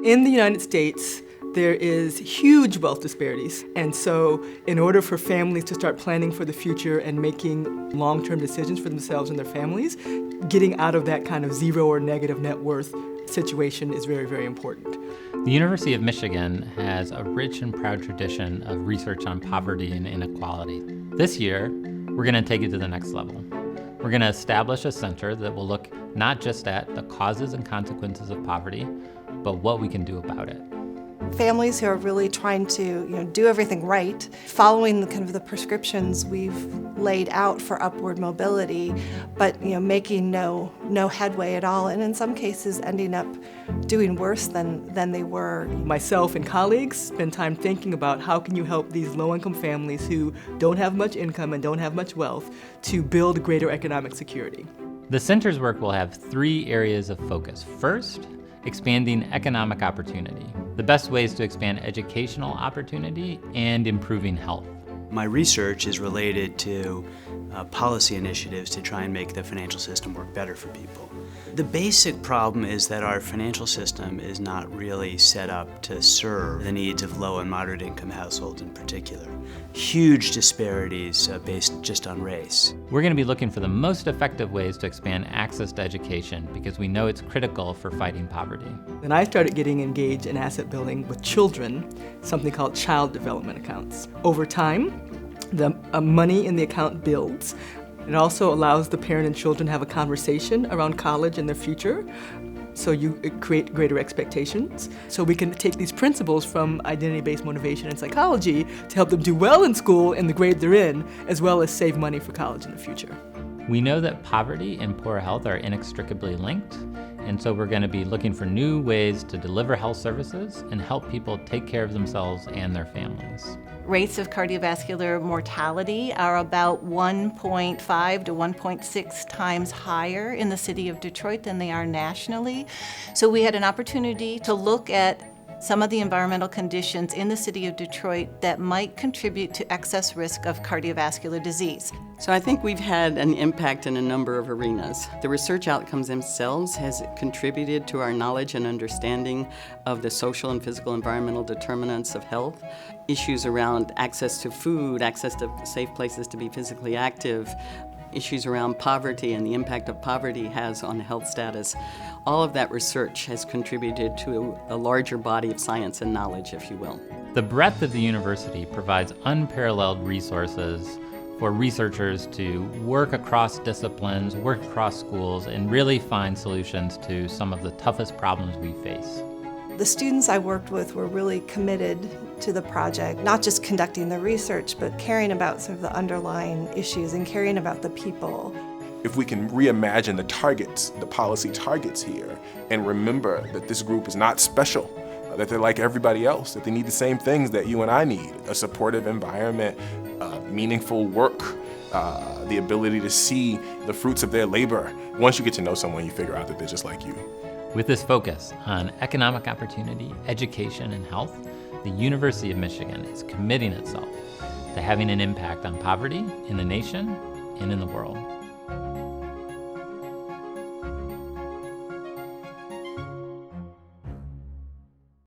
In the United States, there is huge wealth disparities. And so in order for families to start planning for the future and making long-term decisions for themselves and their families, getting out of that kind of zero or negative net worth situation is very, very important. The University of Michigan has a rich and proud tradition of research on poverty and inequality. This year, we're going to take it to the next level. We're going to establish a center that will look not just at the causes and consequences of poverty, but what we can do about it. Families who are really trying to do everything right, following the prescriptions we've laid out for upward mobility, but making no headway at all, and in some cases ending up doing worse than they were. Myself and colleagues spend time thinking about how can you help these low-income families who don't have much income and don't have much wealth to build greater economic security. The center's work will have 3 areas of focus. First, expanding economic opportunity. The best ways to expand educational opportunity and improving health. My research is related to policy initiatives to try and make the financial system work better for people. The basic problem is that our financial system is not really set up to serve the needs of low and moderate income households in particular. Huge disparities based just on race. We're going to be looking for the most effective ways to expand access to education because we know it's critical for fighting poverty. When I started getting engaged in asset building with children, something called child development accounts. Over time, the money in the account builds. It also allows the parent and children to have a conversation around college and their future. So you create greater expectations. So we can take these principles from identity-based motivation and psychology to help them do well in school and the grade they're in, as well as save money for college in the future. We know that poverty and poor health are inextricably linked, and so we're going to be looking for new ways to deliver health services and help people take care of themselves and their families. Rates of cardiovascular mortality are about 1.5 to 1.6 times higher in the city of Detroit than they are nationally. So we had an opportunity to look at some of the environmental conditions in the city of Detroit that might contribute to excess risk of cardiovascular disease. So I think we've had an impact in a number of arenas. The research outcomes themselves has contributed to our knowledge and understanding of the social and physical environmental determinants of health. Issues around access to food, access to safe places to be physically active, issues around poverty and the impact of poverty has on health status. All of that research has contributed to a larger body of science and knowledge, if you will. The breadth of the university provides unparalleled resources for researchers to work across disciplines, work across schools, and really find solutions to some of the toughest problems we face. The students I worked with were really committed to the project, not just conducting the research, but caring about some of the underlying issues and caring about the people. If we can reimagine the targets, the policy targets here, and remember that this group is not special, that they're like everybody else, that they need the same things that you and I need, a supportive environment, meaningful work, the ability to see the fruits of their labor. Once you get to know someone, you figure out that they're just like you. With this focus on economic opportunity, education, and health, the University of Michigan is committing itself to having an impact on poverty in the nation and in the world.